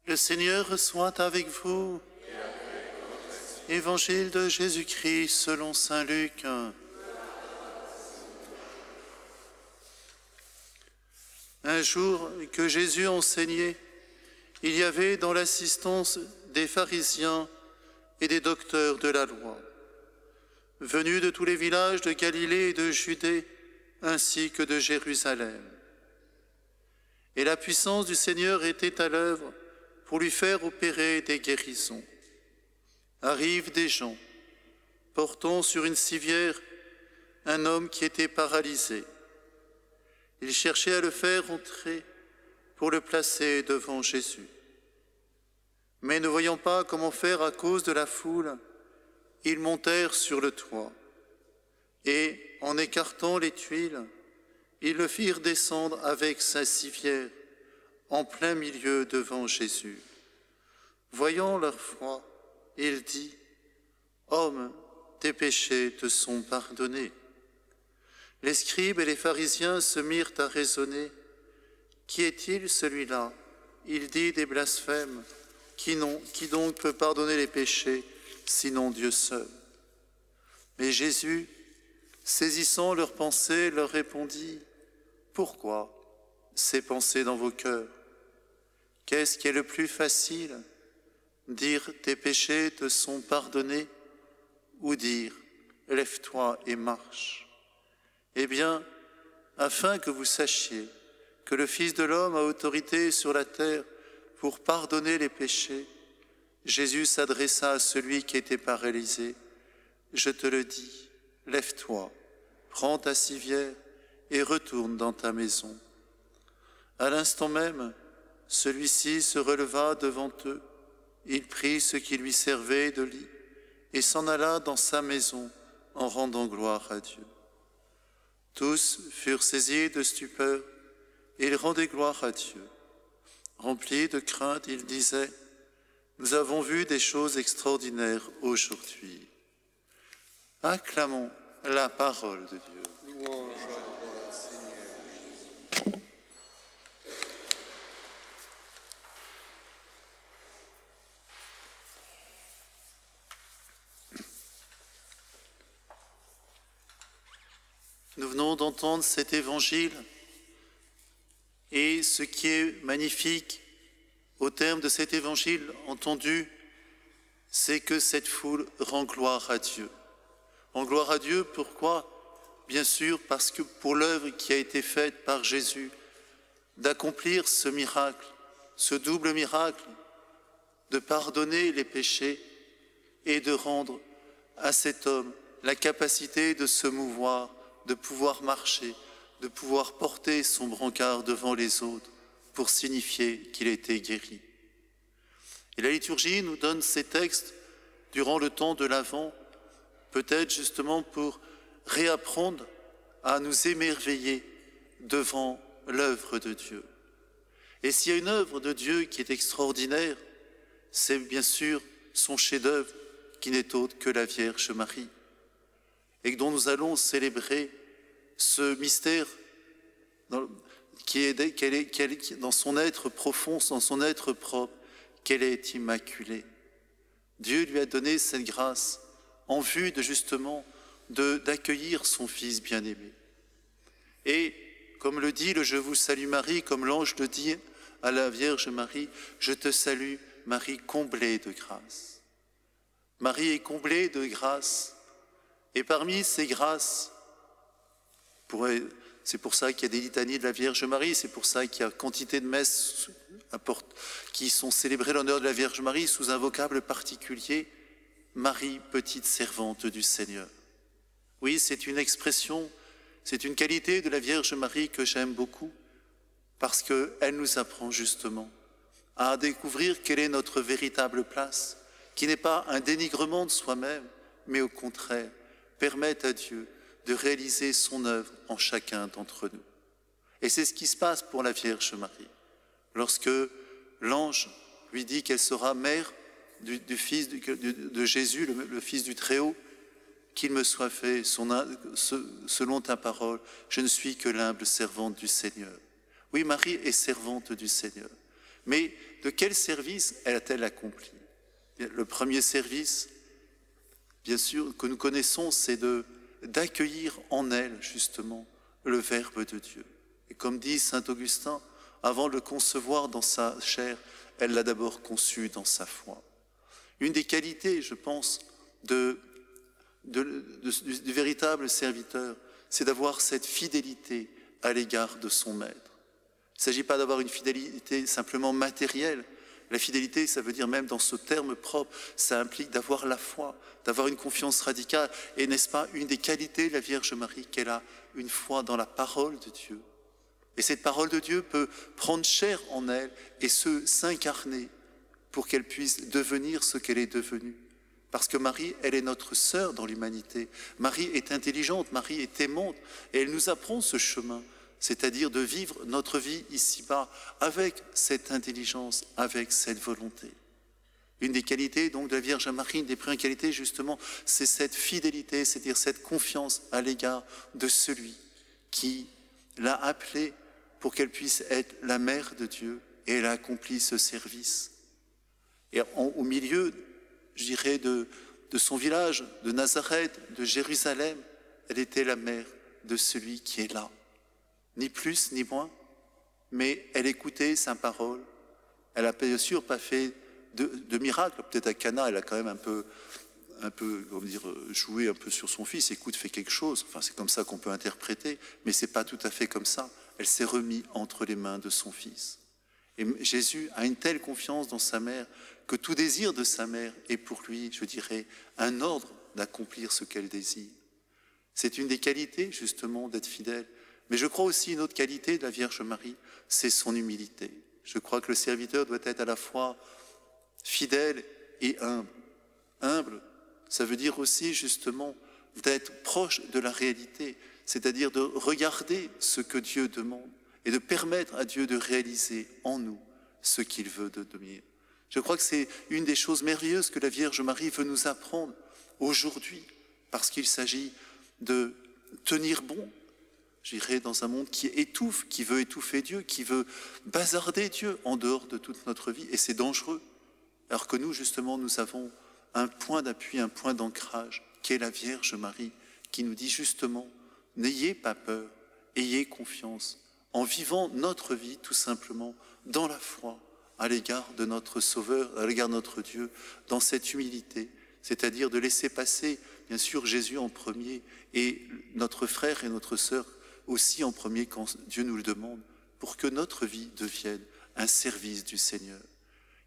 Le Seigneur soit avec vous. Évangile de Jésus-Christ selon saint Luc. Un jour que Jésus enseignait, il y avait dans l'assistance des pharisiens et des docteurs de la loi, venus de tous les villages de Galilée et de Judée, ainsi que de Jérusalem. Et la puissance du Seigneur était à l'œuvre pour lui faire opérer des guérisons. Arrivent des gens, portant sur une civière un homme qui était paralysé. Ils cherchaient à le faire entrer pour le placer devant Jésus. Mais ne voyant pas comment faire à cause de la foule, ils montèrent sur le toit et, en écartant les tuiles, ils le firent descendre avec sa civière en plein milieu devant Jésus. Voyant leur foi, il dit : « Homme, tes péchés te sont pardonnés. » Les scribes et les pharisiens se mirent à raisonner : « Qui est-il celui-là ? Il dit des blasphèmes. Qui donc peut pardonner les péchés, sinon Dieu seul ?» Mais Jésus, saisissant leurs pensées, leur répondit : « Pourquoi ces pensées dans vos cœurs ? Qu'est-ce qui est le plus facile ? Dire tes péchés te sont pardonnés, ou dire lève-toi et marche ? Eh bien, afin que vous sachiez que le Fils de l'homme a autorité sur la terre pour pardonner les péchés, Jésus s'adressa à celui qui était paralysé. Je te le dis, lève-toi, prends ta civière et retourne dans ta maison. À l'instant même, celui-ci se releva devant eux. Il prit ce qui lui servait de lit et s'en alla dans sa maison en rendant gloire à Dieu. Tous furent saisis de stupeur et ils rendaient gloire à Dieu. Remplis de crainte, ils disaient : « Nous avons vu des choses extraordinaires aujourd'hui. » Acclamons la parole de Dieu. Louange à toi, Seigneur. Nous venons d'entendre cet évangile et ce qui est magnifique au terme de cet évangile entendu, c'est que cette foule rend gloire à Dieu. Rend gloire à Dieu, pourquoi ? Bien sûr, parce que pour l'œuvre qui a été faite par Jésus, d'accomplir ce miracle, ce double miracle, de pardonner les péchés et de rendre à cet homme la capacité de se mouvoir, de pouvoir marcher, de pouvoir porter son brancard devant les autres pour signifier qu'il était guéri. Et la liturgie nous donne ces textes durant le temps de l'Avent, peut-être justement pour réapprendre à nous émerveiller devant l'œuvre de Dieu. Et s'il y a une œuvre de Dieu qui est extraordinaire, c'est bien sûr son chef-d'œuvre qui n'est autre que la Vierge Marie, et dont nous allons célébrer ce mystère qui est dans son être profond, dans son être propre, qu'elle est immaculée. Dieu lui a donné cette grâce en vue de justement d'accueillir son Fils bien-aimé. Et comme le dit le « Je vous salue Marie », comme l'ange le dit à la Vierge Marie, « Je te salue Marie, comblée de grâce ». Marie est comblée de grâce, et parmi ces grâces, c'est pour ça qu'il y a des litanies de la Vierge Marie, c'est pour ça qu'il y a quantité de messes qui sont célébrées l'honneur de la Vierge Marie sous un vocable particulier, Marie, petite servante du Seigneur. Oui, c'est une expression, c'est une qualité de la Vierge Marie que j'aime beaucoup, parce qu'elle nous apprend justement à découvrir quelle est notre véritable place, qui n'est pas un dénigrement de soi-même, mais au contraire, permettre à Dieu de réaliser son œuvre en chacun d'entre nous. Et c'est ce qui se passe pour la Vierge Marie. Lorsque l'ange lui dit qu'elle sera mère du Fils de Jésus, le Fils du Très-Haut, qu'il me soit fait selon ta parole, je ne suis que l'humble servante du Seigneur. Oui, Marie est servante du Seigneur, Mais de quel service a-t-elle accompli? Le premier service, bien sûr, que nous connaissons, c'est d'accueillir en elle, justement, le Verbe de Dieu. Et comme dit saint Augustin, avant de le concevoir dans sa chair, elle l'a d'abord conçu dans sa foi. Une des qualités, je pense, du véritable serviteur, c'est d'avoir cette fidélité à l'égard de son maître. Il ne s'agit pas d'avoir une fidélité simplement matérielle. La fidélité, ça veut dire même dans ce terme propre, ça implique d'avoir la foi, d'avoir une confiance radicale. Et n'est-ce pas une des qualités de la Vierge Marie, qu'elle a une foi dans la parole de Dieu? Et cette parole de Dieu peut prendre chair en elle et s'incarner pour qu'elle puisse devenir ce qu'elle est devenue. Parce que Marie, elle est notre sœur dans l'humanité. Marie est intelligente, Marie est aimante, et elle nous apprend ce chemin, c'est-à-dire de vivre notre vie ici-bas avec cette intelligence, avec cette volonté. Une des qualités donc de la Vierge Marie, une des premières qualités justement, c'est cette fidélité, c'est-à-dire cette confiance à l'égard de celui qui l'a appelée pour qu'elle puisse être la mère de Dieu, et elle a accompli ce service. Et au milieu, je dirais, de son village, de Nazareth, de Jérusalem, elle était la mère de celui qui est là. Ni plus, ni moins, mais elle écoutait sa parole. Elle n'a bien sûr pas fait de miracle. Peut-être à Cana, elle a quand même un peu comment dire, joué un peu sur son fils. Écoute, fais quelque chose. Enfin, c'est comme ça qu'on peut interpréter, mais c'est pas tout à fait comme ça. Elle s'est remise entre les mains de son fils. Et Jésus a une telle confiance dans sa mère que tout désir de sa mère est pour lui, je dirais, un ordre d'accomplir ce qu'elle désire. C'est une des qualités, justement, d'être fidèle. Mais je crois aussi une autre qualité de la Vierge Marie, c'est son humilité. Je crois que le serviteur doit être à la fois fidèle et humble. Humble, ça veut dire aussi, justement, d'être proche de la réalité, c'est-à-dire de regarder ce que Dieu demande et de permettre à Dieu de réaliser en nous ce qu'il veut de devenir. Je crois que c'est une des choses merveilleuses que la Vierge Marie veut nous apprendre aujourd'hui, parce qu'il s'agit de tenir bon, je dirais, dans un monde qui étouffe, qui veut étouffer Dieu, qui veut bazarder Dieu en dehors de toute notre vie, et c'est dangereux. Alors que nous, justement, nous avons un point d'appui, un point d'ancrage, qui est la Vierge Marie, qui nous dit justement, n'ayez pas peur, ayez confiance, en vivant notre vie tout simplement dans la foi à l'égard de notre Sauveur, à l'égard de notre Dieu, dans cette humilité, c'est-à-dire de laisser passer, bien sûr, Jésus en premier et notre frère et notre sœur aussi en premier quand Dieu nous le demande, pour que notre vie devienne un service du Seigneur.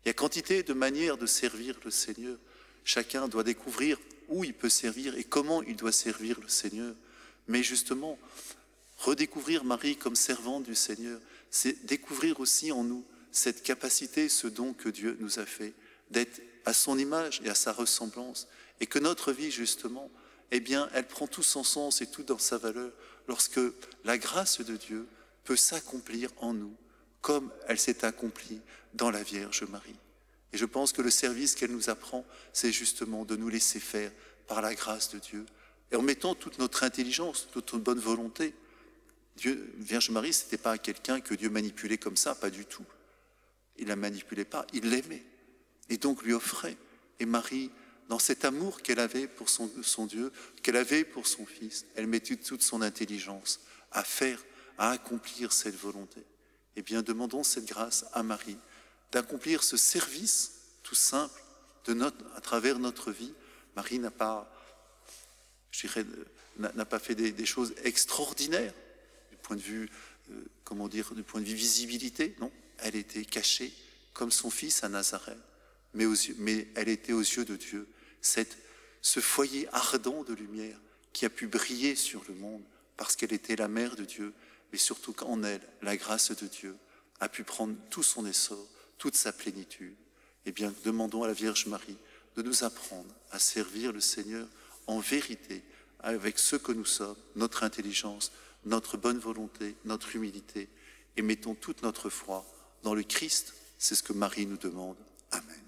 Il y a quantité de manières de servir le Seigneur. Chacun doit découvrir où il peut servir et comment il doit servir le Seigneur. Mais justement, redécouvrir Marie comme servante du Seigneur, c'est découvrir aussi en nous cette capacité, ce don que Dieu nous a fait, d'être à son image et à sa ressemblance, et que notre vie, justement, eh bien, elle prend tout son sens et tout dans sa valeur, lorsque la grâce de Dieu peut s'accomplir en nous, comme elle s'est accomplie dans la Vierge Marie. Et je pense que le service qu'elle nous apprend, c'est justement de nous laisser faire par la grâce de Dieu, et en mettant toute notre intelligence, toute notre bonne volonté. Vierge Marie, ce n'était pas quelqu'un que Dieu manipulait comme ça, pas du tout. Il ne la manipulait pas, il l'aimait, et donc lui offrait. Et Marie, dans cet amour qu'elle avait pour son Dieu, qu'elle avait pour son Fils, elle mettait toute son intelligence à faire, à accomplir cette volonté. Eh bien, demandons cette grâce à Marie, d'accomplir ce service tout simple à travers notre vie. Marie n'a pas, je dirais, n'a pas fait des choses extraordinaires du point de vue, du point de vue visibilité, non. Elle était cachée comme son fils à Nazareth, mais elle était aux yeux de Dieu, ce foyer ardent de lumière qui a pu briller sur le monde parce qu'elle était la mère de Dieu, mais surtout qu'en elle, la grâce de Dieu a pu prendre tout son essor, toute sa plénitude. Eh bien, demandons à la Vierge Marie de nous apprendre à servir le Seigneur en vérité, avec ce que nous sommes, notre intelligence, notre bonne volonté, notre humilité, et mettons toute notre foi dans le Christ. C'est ce que Marie nous demande. Amen.